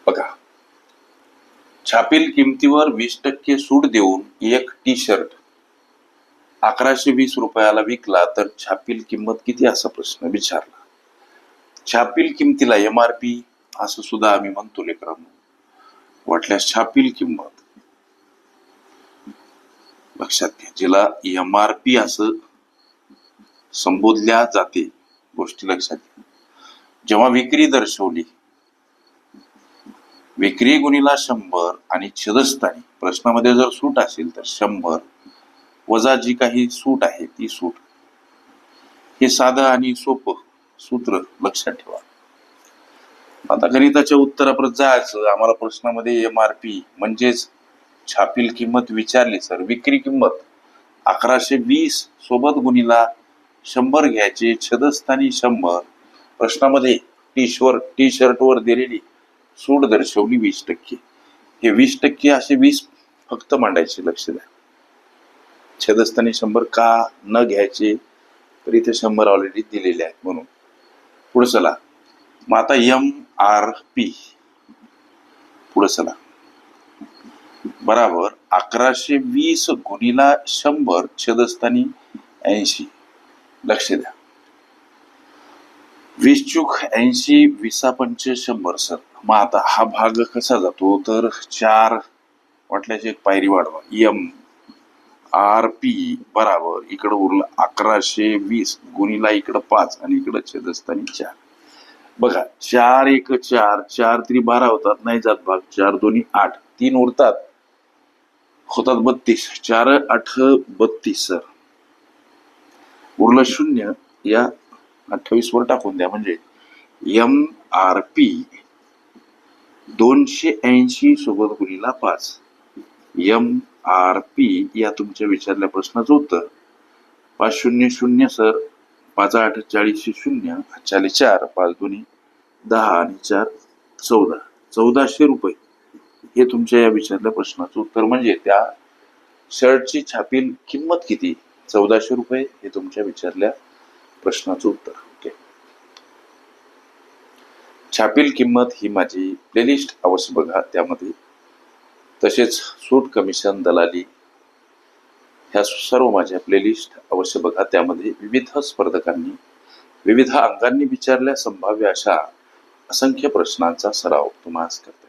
बघा, छापील किमतीवर 20% सूट देऊन एक टी शर्ट 1120 रुपयाला विकला तर छापील किंमत किती, असा प्रश्न विचारला. छापील किमतीला MRP असं सुद्धा आम्ही म्हणतो लेकरांनो. वाटल्यास छापील किंमत लक्षात घ्या, जिला MRP असं संबोधल्या जाते. गोष्टी लक्षात घ्या. जेव्हा विक्री दर्शवली, विक्री गुणीला 100 आणि छेदस्थानी प्रश्नामध्ये जर सूट असेल तर 100 वजा जी काही सूट आहे ती सूट. हे साधं आणि सोपं सूत्र लक्षात ठेवा. आता गणिताच्या उत्तरापर्यंत जायचं. आम्हाला प्रश्नामध्ये MRP म्हणजेच छापील किंमत विचारली सर. विक्री किंमत 1120 सोबत गुणीला 100 घ्यायचे, छेदस्थानी 100. प्रश्नामध्ये टी शर्ट वर दिलेली सूट दर्शवली 20%. हे 20% असे 20 फक्त मांडायचे. लक्ष द्या, छेदस्थानी 100 का न घ्यायचे, तर इथे 100 ऑलरेडी दिलेले आहेत म्हणून. पुढे चला. मग आता MRP पुढे चला बराबर 1120 गुणीला 100 छेदस्थानी 80. लक्ष द्या, 20 चूक 80, 20 100 सर. मग आता हा भाग कसा जातो, तर 4 वाटल्याची एक पायरी वाढवा. MRP बराबर इकडं उरलं 1120 गुणीला इकडं 5 आणि इकडं छेदस्थानी 4. बघा, 4 1 4, 4 3 12 होतात, नाही जात भाग. 4 2 8, 3 उरतात, होतात 32. 4 8 32 सर. उरलं 0. या 28 वर टाकून द्या. म्हणजे MRP 280 सोबत गुणीला 5. MRP या तुमच्या विचारल्या प्रश्नाचं उत्तर 500 सर. 5 8 40 0, 4 5 2 10 आणि 4 14, 1400 रुपये हे तुमच्या या विचारल्या प्रश्नाचं उत्तर. म्हणजे त्या शर्टची छापील किंमत किती, 1400 रुपये हे तुमच्या विचारल्या प्रश्नाचं उत्तर. ओके. छापील किंमत ही माझी प्लेलिस्ट अवश्य बघा. त्यामध्ये तसेच सूट, कमिशन, दलाली ह्या सर्व माझ्या प्लेलिस्ट अवश्य बघा. त्यामध्ये विविध स्पर्धकांनी विविध अंगांनी विचारल्या संभाव्य अशा असंख्य प्रश्नांचा सराव तुम्हाला करता